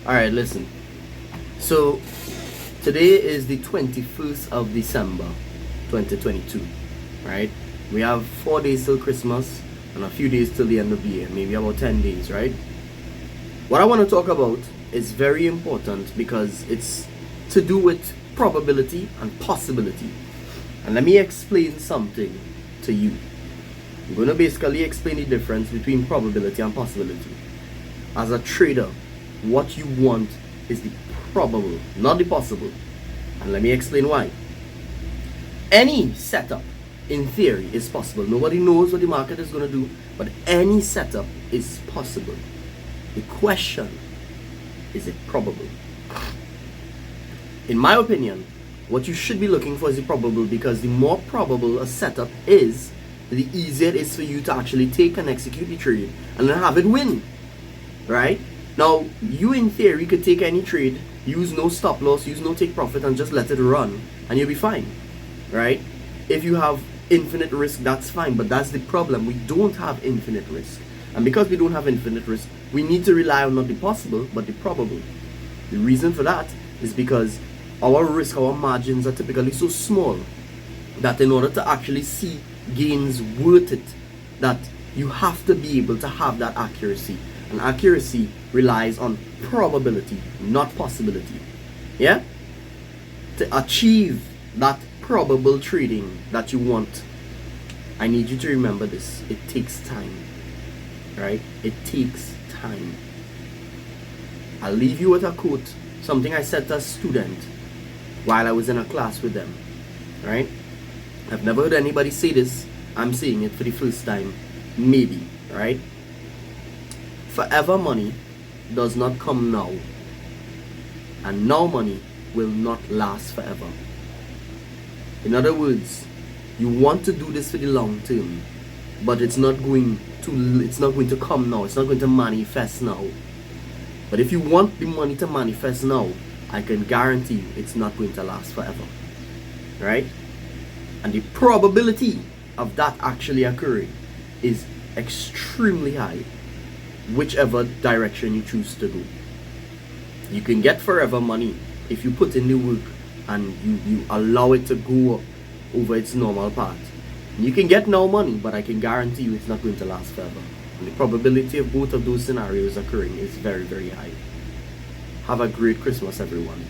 Alright, listen. So, today is the 21st of December, 2022. Right? We have 4 days till Christmas and a few days till the end of the year. Maybe about 10 days, right? What I want to talk about is very important because it's to do with probability and possibility. And let me explain something to you. I'm going to basically explain the difference between probability and possibility. As a trader, what you want is the probable, not the possible. And let me explain why. Any setup, in theory, is possible. Nobody knows what the market is going to do, but any setup is possible. The question, is it probable? In my opinion, what you should be looking for is the probable, because the more probable a setup is, the easier it is for you to actually take and execute the trade and then have it win. Right? Now, you in theory could take any trade, use no stop loss, use no take profit, and just let it run, and you'll be fine. Right? If you have infinite risk, that's fine, but that's the problem. We don't have infinite risk. And because we don't have infinite risk, we need to rely on not the possible, but the probable. The reason for that is because our risk, our margins are typically so small that in order to actually see gains worth it, that you have to be able to have that accuracy. And accuracy relies on probability, not possibility. Yeah? To achieve that probable trading that you want, I need you to remember this. It takes time. Right? It takes time. I'll leave you with a quote, something I said to a student while I was in a class with them. Right? I've never heard anybody say this. I'm saying it for the first time. Maybe. Right? Forever money does not come now. And now money will not last forever. In other words, you want to do this for the long term, but it's not going to come now. It's not going to manifest now. But if you want the money to manifest now, I can guarantee you it's not going to last forever. Right? And the probability of that actually occurring is extremely high, whichever direction you choose to go. You can get forever money if you put in the work and you allow it to go up over its normal path. You can get now money, but I can guarantee you it's not going to last forever. And the probability of both of those scenarios occurring is very, very high. Have a great Christmas, everyone.